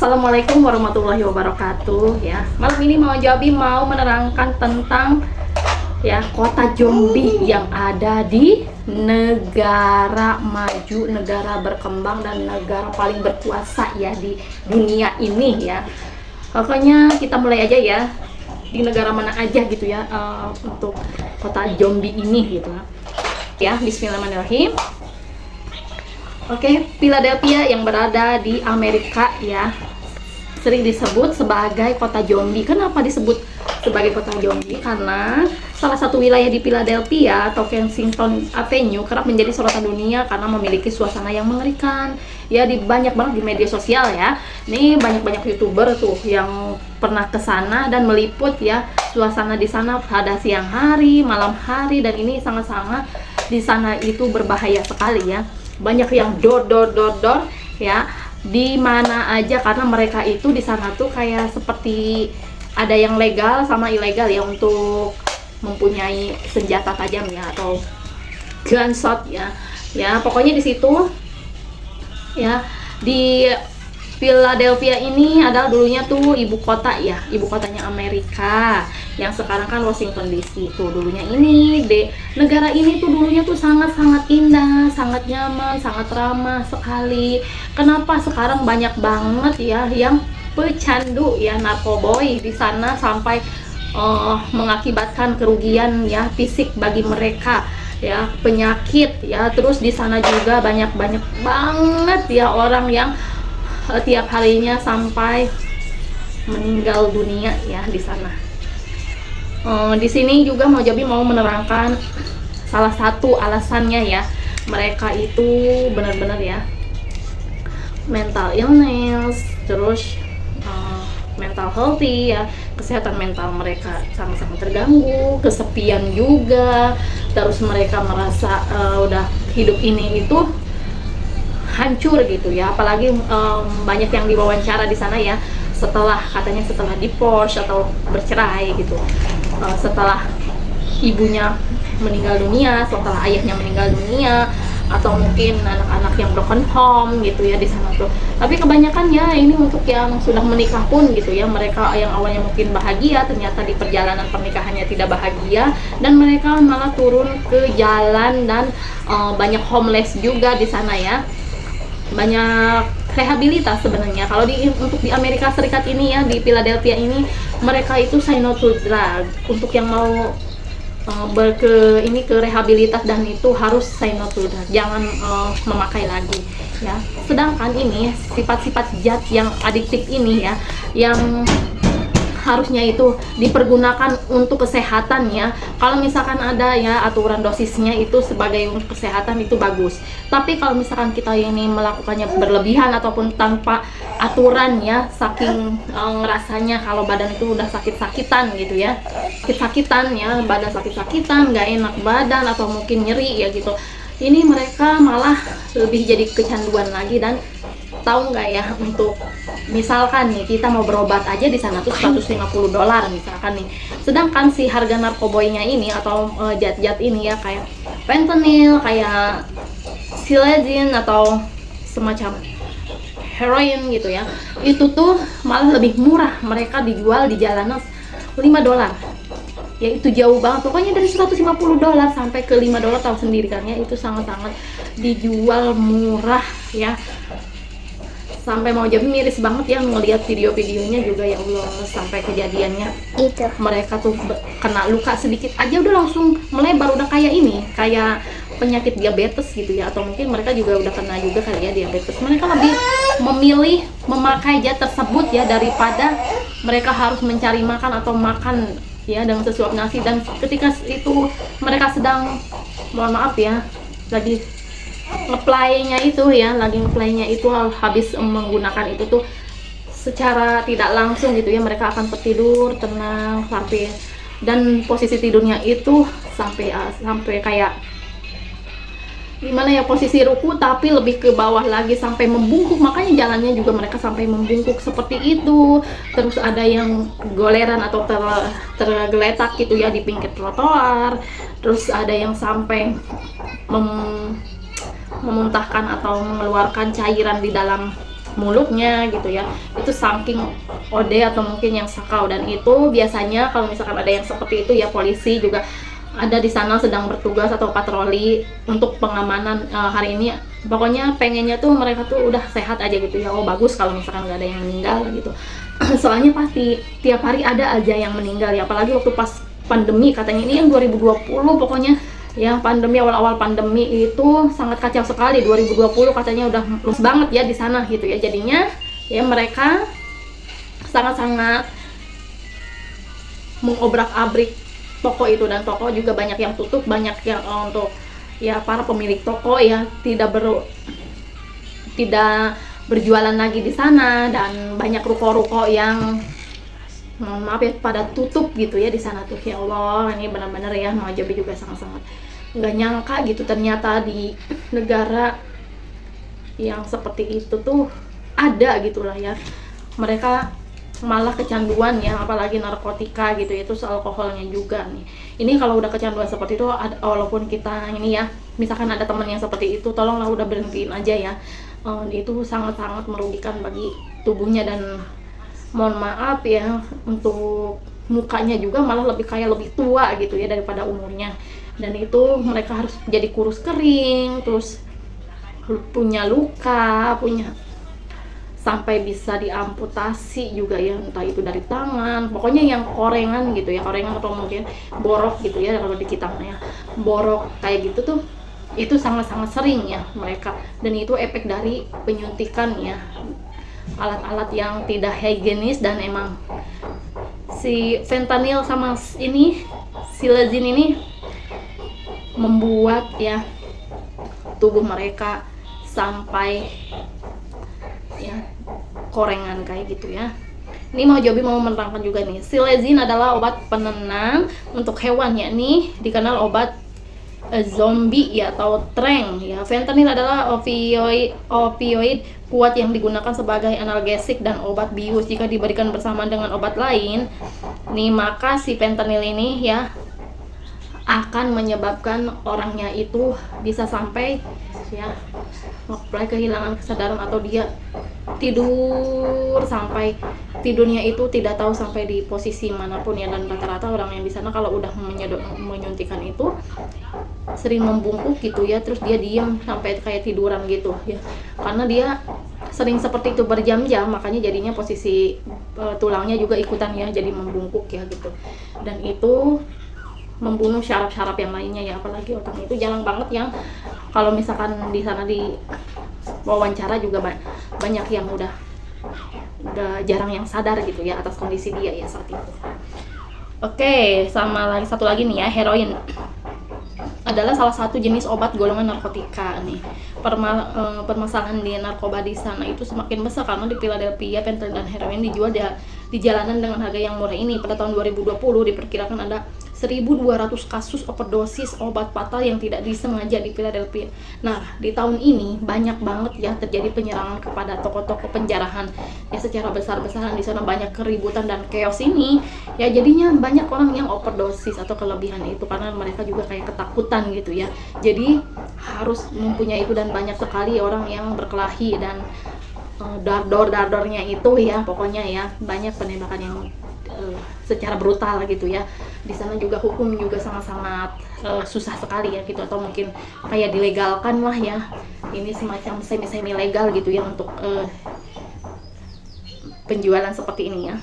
Assalamualaikum warahmatullahi wabarakatuh. Ya, malam ini mau menerangkan tentang ya kota zombie yang ada di negara maju, negara berkembang dan negara paling berkuasa ya di dunia ini ya. Pokoknya kita mulai aja ya, di negara mana aja gitu ya, untuk kota zombie ini gitu ya. Bismillahirrahmanirrahim. Oke, Philadelphia yang berada di Amerika ya, sering disebut sebagai kota zombie. Kenapa disebut sebagai kota zombie? Karena salah satu wilayah di Philadelphia atau Kensington Avenue kerap menjadi sorotan dunia karena memiliki suasana yang mengerikan. Ya, banyak banget di media sosial ya. Nih banyak YouTuber tuh yang pernah ke sana dan meliput ya suasana di sana pada siang hari, malam hari, dan ini sangat-sangat di sana itu berbahaya sekali ya. Banyak yang dor ya di mana aja, karena mereka itu di sana tuh kayak seperti ada yang legal sama ilegal ya untuk mempunyai senjata tajam ya atau gunshot ya. Ya, pokoknya di situ ya, di Philadelphia ini adalah dulunya tuh ibu kota ya, ibu kotanya Amerika, yang sekarang kan Washington DC. Tuh dulunya ini negara ini tuh dulunya tuh sangat-sangat indah, sangat nyaman, sangat ramah sekali. Kenapa sekarang banyak banget ya yang pecandu ya, narkoboy di sana sampai mengakibatkan kerugian ya fisik bagi mereka ya, penyakit ya. Terus di sana juga banyak banget ya orang yang tiap harinya sampai meninggal dunia ya di sana. Di sini juga Mojabi mau menerangkan salah satu alasannya ya, mereka itu benar-benar ya mental illness, terus mental healthy ya, kesehatan mental mereka sangat-sangat terganggu, kesepian juga, terus mereka merasa udah hidup ini itu hancur gitu ya. Apalagi banyak yang diwawancara di sana ya, katanya setelah divorce atau bercerai gitu, setelah ibunya meninggal dunia, setelah ayahnya meninggal dunia, atau mungkin anak-anak yang broken home gitu ya di sana tuh. Tapi kebanyakan ya ini untuk yang sudah menikah pun gitu ya, mereka yang awalnya mungkin bahagia ternyata di perjalanan pernikahannya tidak bahagia dan mereka malah turun ke jalan, dan banyak homeless juga di sana ya. Banyak rehabilitas sebenarnya. Kalau untuk di Amerika Serikat ini ya, di Philadelphia ini, mereka itu say no to drug. Untuk yang mau ke rehabilitas dan itu harus say no to drug, jangan memakai lagi ya. Sedangkan ini sifat-sifat zat yang adiktif ini ya, yang harusnya itu dipergunakan untuk kesehatan ya. Kalau misalkan ada ya aturan dosisnya itu sebagai untuk kesehatan itu bagus. Tapi kalau misalkan kita ini melakukannya berlebihan ataupun tanpa aturan ya, saking ngerasanya kalau badan itu udah sakit-sakitan gitu ya, sakit-sakitan ya, badan sakit-sakitan, nggak enak badan atau mungkin nyeri ya gitu, ini mereka malah lebih jadi kecanduan lagi. Dan tahu nggak ya, untuk misalkan nih kita mau berobat aja di sana tuh $150 misalkan nih, sedangkan si harga narkoboynya ini atau zat-zat ini ya kayak fentanyl, kayak silazin atau semacam heroin gitu ya, itu tuh malah lebih murah, mereka dijual di jalanan $5 ya. Itu jauh banget, pokoknya dari $150 sampai ke $5, tahu sendiri kan ya, itu sangat-sangat dijual murah ya. Sampai mau jadi miris banget ya ngelihat video-videonya juga ya Allah, sampai kejadiannya itu mereka tuh kena luka sedikit aja udah langsung melebar, udah kayak ini, kayak penyakit diabetes gitu ya, atau mungkin mereka juga udah kena juga kali ya diabetes. Mereka lebih memilih memakai zat tersebut ya daripada mereka harus mencari makan atau makan ya dengan sesuap nasi. Dan ketika itu mereka sedang, mohon maaf ya, lagi ngeplaynya itu habis menggunakan itu tuh secara tidak langsung gitu ya, mereka akan tertidur tenang sampai, dan posisi tidurnya itu sampai kayak gimana ya, posisi ruku tapi lebih ke bawah lagi sampai membungkuk, makanya jalannya juga mereka sampai membungkuk seperti itu. Terus ada yang goleran atau tergeletak gitu ya di pinggir trotoar. Terus ada yang sampai memuntahkan atau mengeluarkan cairan di dalam mulutnya gitu ya. Itu saking OD atau mungkin yang sakau, dan itu biasanya kalau misalkan ada yang seperti itu ya polisi juga ada di sana sedang bertugas atau patroli untuk pengamanan hari ini. Pokoknya pengennya tuh mereka tuh udah sehat aja gitu ya. Oh bagus kalau misalkan nggak ada yang meninggal gitu. Soalnya pasti tiap hari ada aja yang meninggal ya, apalagi waktu pas pandemi katanya ini yang 2020 pokoknya ya, pandemi, awal-awal pandemi itu sangat kacau sekali. 2020 katanya udah luas banget ya di sana gitu ya. Jadinya ya mereka sangat-sangat mengobrak-abrik toko itu, dan toko juga banyak yang tutup, banyak yang untuk ya para pemilik toko ya tidak berjualan lagi di sana, dan banyak ruko-ruko yang maaf ya pada tutup gitu ya di sana tuh. Ya Allah, ini benar-benar ya Mang Jobi juga sangat-sangat nggak nyangka gitu, ternyata di negara yang seperti itu tuh ada gitulah ya. Mereka malah kecanduan ya, apalagi narkotika gitu ya, terus alkoholnya juga nih. Ini kalau udah kecanduan seperti itu, walaupun kita ini ya, misalkan ada teman yang seperti itu, tolonglah udah berhentiin aja ya. Itu sangat-sangat merugikan bagi tubuhnya, dan mohon maaf ya untuk mukanya juga malah lebih tua gitu ya daripada umurnya. Dan itu mereka harus jadi kurus kering, terus punya luka, sampai bisa diamputasi juga ya, entah itu dari tangan, pokoknya yang korengan gitu ya, korengan atau mungkin borok gitu ya, kalau di kita ya borok kayak gitu tuh, itu sangat-sangat sering ya mereka. Dan itu efek dari penyuntikan ya, alat-alat yang tidak higienis. Dan emang si fentanyl sama ini silazin ini membuat ya tubuh mereka sampai ya korengan kayak gitu ya. Ini Mang Jobi mau menerangkan juga nih, silazin adalah obat penenang untuk hewan, yakni dikenal obat zombie ya atau trank ya. Fentanyl adalah opioid kuat yang digunakan sebagai analgesik dan obat bius. Jika diberikan bersamaan dengan obat lain nih, maka si fentanyl ini ya akan menyebabkan orangnya itu bisa sampai ya mulai kehilangan kesadaran, atau dia tidur sampai tidurnya itu tidak tahu sampai di posisi manapun ya. Dan rata-rata orang yang di sana kalau udah menyuntikan itu sering membungkuk gitu ya, terus dia diam sampai kayak tiduran gitu ya, karena dia sering seperti itu berjam-jam, makanya jadinya posisi tulangnya juga ikutan ya jadi membungkuk ya gitu. Dan itu membunuh syaraf-syaraf yang lainnya ya, apalagi otak itu jarang banget yang kalau misalkan di sana di wawancara juga banyak yang udah jarang yang sadar gitu ya atas kondisi dia ya saat itu. Oke, sama lagi satu lagi nih ya, heroin adalah salah satu jenis obat golongan narkotika nih. Permasalahan di narkoba di sana itu semakin besar karena di Philadelphia fentanyl dan heroin dijual di jalanan dengan harga yang murah ini. Pada tahun 2020 diperkirakan ada 1.200 kasus overdosis obat fatal yang tidak disengaja di Philadelphia. Nah, di tahun ini banyak banget ya terjadi penyerangan kepada toko-toko penjarahan ya secara besar-besaran. Di sana banyak keributan dan chaos ini ya, jadinya banyak orang yang overdosis atau kelebihan itu karena mereka juga kayak ketakutan gitu ya. Jadi harus mempunyai itu, dan banyak sekali orang yang berkelahi dan dardornya itu ya, pokoknya ya banyak penembakan yang secara brutal gitu ya. Di sana juga hukum juga sangat-sangat susah sekali ya gitu, atau mungkin kayak dilegalkan lah ya. Ini semacam semi legal gitu ya untuk penjualan seperti ini ya.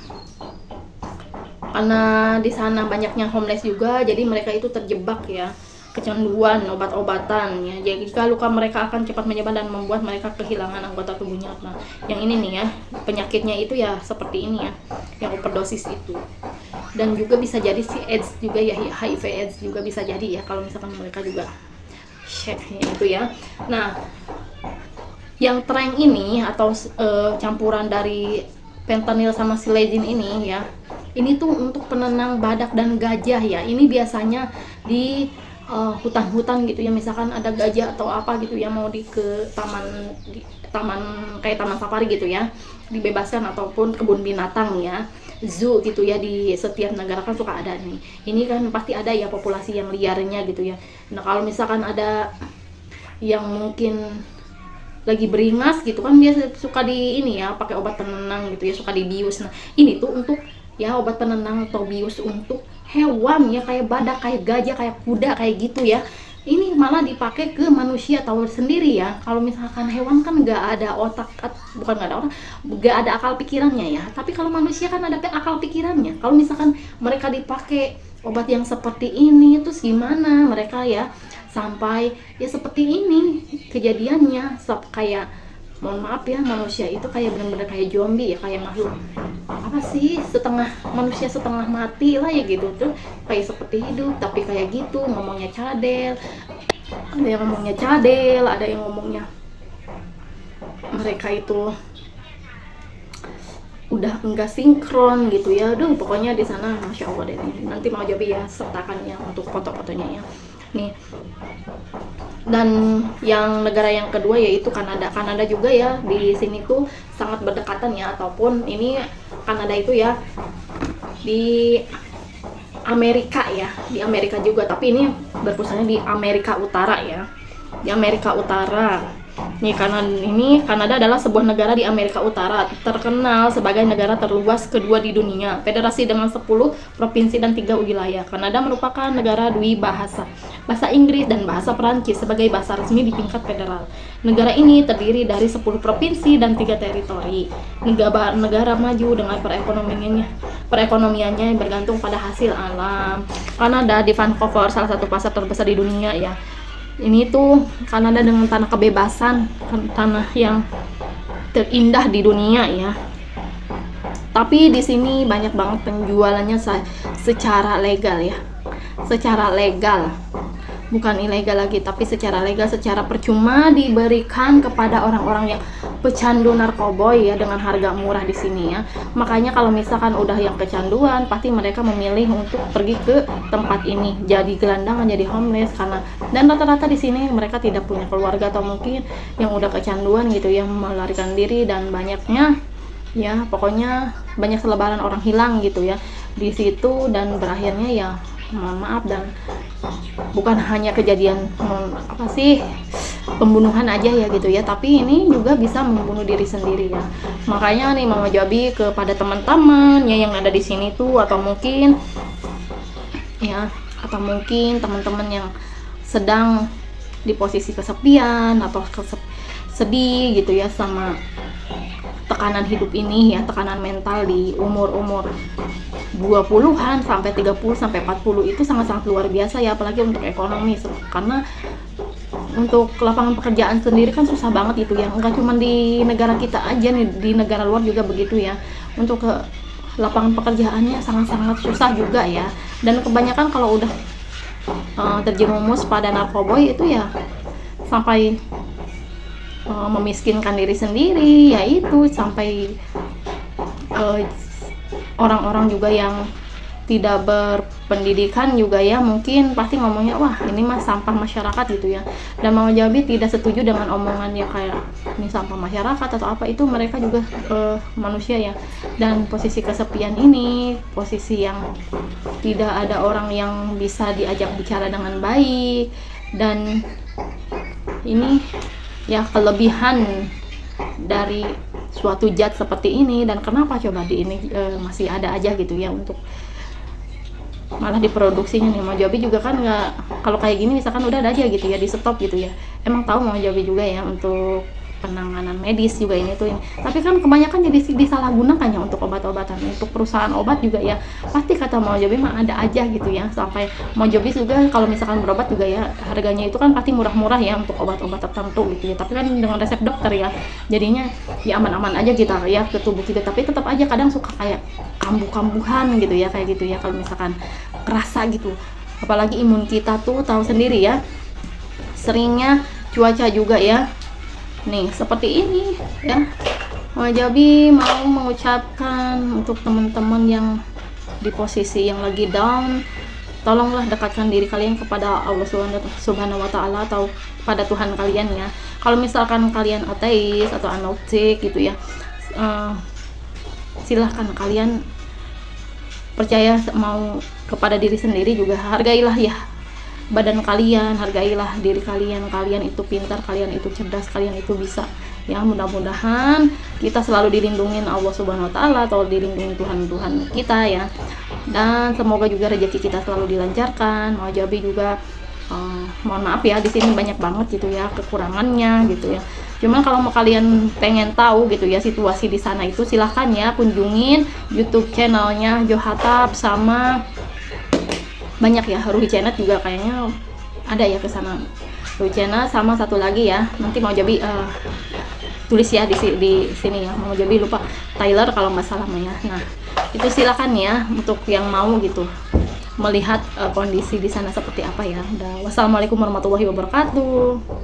Karena di sana banyaknya homeless juga, jadi mereka itu terjebak ya kecanduan obat-obatan ya. Jadi jika luka mereka akan cepat menyebar dan membuat mereka kehilangan anggota tubuhnya. Nah, yang ini nih ya, penyakitnya itu ya seperti ini ya, yang overdosis itu. Dan juga bisa jadi si AIDS juga ya, HIV AIDS juga bisa jadi ya kalau misalkan mereka juga shit ya itu ya. Nah, yang trank ini atau campuran dari fentanyl sama silazin ini ya, ini tuh untuk penenang badak dan gajah ya. Ini biasanya di hutan-hutan gitu ya, misalkan ada gajah atau apa gitu ya mau ke taman kayak taman safari gitu ya, dibebaskan, ataupun kebun binatang ya, zoo gitu ya, di setiap negara kan suka ada nih. Ini kan pasti ada ya populasi yang liarnya gitu ya. Nah, kalau misalkan ada yang mungkin lagi beringas gitu kan, biasa suka di ini ya, pakai obat penenang gitu ya, suka dibius. Nah ini tuh untuk ya obat penenang atau bius untuk hewan ya, kayak badak, kayak gajah, kayak kuda, kayak gitu ya. Ini malah dipakai ke manusia, tahu sendiri ya, kalau misalkan hewan kan nggak ada otak, bukan nggak ada otak, nggak ada akal pikirannya ya, tapi kalau manusia kan ada akal pikirannya. Kalau misalkan mereka dipakai obat yang seperti ini, terus gimana mereka ya sampai ya seperti ini kejadiannya. Kayak mohon maaf ya, manusia itu kayak benar-benar kayak zombie ya, kayak makhluk apa sih, setengah manusia setengah mati lah ya gitu tuh, kayak seperti hidup tapi kayak gitu, ngomongnya cadel, ada yang ngomongnya cadel, ada yang ngomongnya mereka itu udah enggak sinkron gitu ya. Aduh pokoknya di sana masya Allah deh. Nanti mau coba ya sertakan ya untuk foto-fotonya ya nih. Dan yang negara yang kedua yaitu Kanada. Kanada juga ya di sini tuh sangat berdekatan ya, ataupun ini Kanada itu ya di Amerika ya, di Amerika juga, tapi ini berpusatnya di Amerika Utara ya, di Amerika Utara. Nih Kanada adalah sebuah negara di Amerika Utara, terkenal sebagai negara terluas kedua di dunia, federasi dengan 10 provinsi dan 3 wilayah. Kanada merupakan negara dwibahasa, bahasa Inggris dan bahasa Perancis sebagai bahasa resmi di tingkat federal. Negara ini terdiri dari 10 provinsi dan 3 teritori. Negara maju dengan perekonomiannya yang bergantung pada hasil alam. Kanada di Vancouver, salah satu pasar terbesar di dunia ya. Ini tuh Kanada dengan tanah kebebasan, tanah yang terindah di dunia ya. Tapi di sini banyak banget penjualannya secara legal ya, secara legal, bukan ilegal lagi, tapi secara legal, secara percuma diberikan kepada orang-orang yang pecandu narkoboy ya, dengan harga murah di sini ya. Makanya kalau misalkan udah yang kecanduan, pasti mereka memilih untuk pergi ke tempat ini, jadi gelandangan, jadi homeless, karena dan rata-rata di sini mereka tidak punya keluarga, atau mungkin yang udah kecanduan gitu ya, melarikan diri, dan banyaknya ya pokoknya banyak selebaran orang hilang gitu ya di situ, dan berakhirnya ya mohon maaf, dan bukan hanya kejadian apa sih pembunuhan aja ya gitu ya, tapi ini juga bisa membunuh diri sendiri ya. Makanya nih Mama Jabi kepada teman-teman ya yang ada di sini tuh, atau mungkin teman-teman yang sedang di posisi kesepian atau sedih gitu ya sama tekanan hidup ini ya, tekanan mental di umur 20-an sampai 30 sampai 40 itu sangat-sangat luar biasa ya, apalagi untuk ekonomi, karena untuk lapangan pekerjaan sendiri kan susah banget itu ya, nggak cuma di negara kita aja nih, di negara luar juga begitu ya, untuk lapangan pekerjaannya sangat-sangat susah juga ya. Dan kebanyakan kalau udah terjerumus pada narkoboy itu ya sampai memiskinkan diri sendiri, yaitu sampai orang-orang juga yang tidak berpendidikan juga ya, mungkin pasti ngomongnya wah ini mah sampah masyarakat gitu ya. Dan Mama Jabi tidak setuju dengan omongan yang kayak ini sampah masyarakat atau apa, itu mereka juga manusia ya, dan posisi kesepian ini posisi yang tidak ada orang yang bisa diajak bicara dengan baik, dan ini ya kelebihan dari suatu zat seperti ini. Dan kenapa coba di ini masih ada aja gitu ya, untuk malah diproduksinya nih. Mama Jabi juga kan nggak, kalau kayak gini misalkan udah ada aja gitu ya, di stop gitu ya. Emang tahu Mama Jabi juga ya untuk penanganan medis juga ini tuh ini. Tapi kan kebanyakan jadi disalahgunakan ya untuk obat-obatan. Untuk perusahaan obat juga ya, pasti kata Mama Jabi mah ada aja gitu ya. Sampai Mama Jabi juga kalau misalkan berobat juga ya, harganya itu kan pasti murah-murah ya untuk obat-obat tertentu gitu ya. Tapi kan dengan resep dokter ya, jadinya ya aman-aman aja kita ya ke tubuh kita. Tapi tetap aja kadang suka kayak kambuh-kambuhan gitu ya, kayak gitu ya, kalau misalkan kerasa gitu. Apalagi imun kita tuh tahu sendiri ya, seringnya cuaca juga ya. Nih seperti ini ya, Mama Jabi mau mengucapkan untuk teman-teman yang di posisi yang lagi down, tolonglah dekatkan diri kalian kepada Allah Subhanahu wa Ta'ala, atau pada Tuhan kalian ya. Kalau misalkan kalian ateis atau agnostik gitu ya, silahkan kalian percaya mau kepada diri sendiri juga, hargailah ya badan kalian, hargailah diri kalian. Kalian itu pintar, kalian itu cerdas, kalian itu bisa. Ya, mudah-mudahan kita selalu dilindungin Allah Subhanahu wa taala atau dilindungi Tuhan kita ya. Dan semoga juga rezeki kita selalu dilancarkan. Mau Jabi juga mohon maaf ya, di sini banyak banget gitu ya kekurangannya gitu ya. Cuman kalau mau kalian pengen tahu gitu ya situasi di sana itu, silahkan ya kunjungin YouTube channelnya Johatab, sama banyak ya Ruhi Channel juga kayaknya ada ya ke sana. Ruhi Channel sama satu lagi ya, nanti mau Jabi tulis ya di sini ya, mau Jabi lupa Tyler kalau nggak salah ya. Nah itu silakan ya untuk yang mau gitu melihat kondisi di sana seperti apa ya. Wassalamualaikum warahmatullahi wabarakatuh.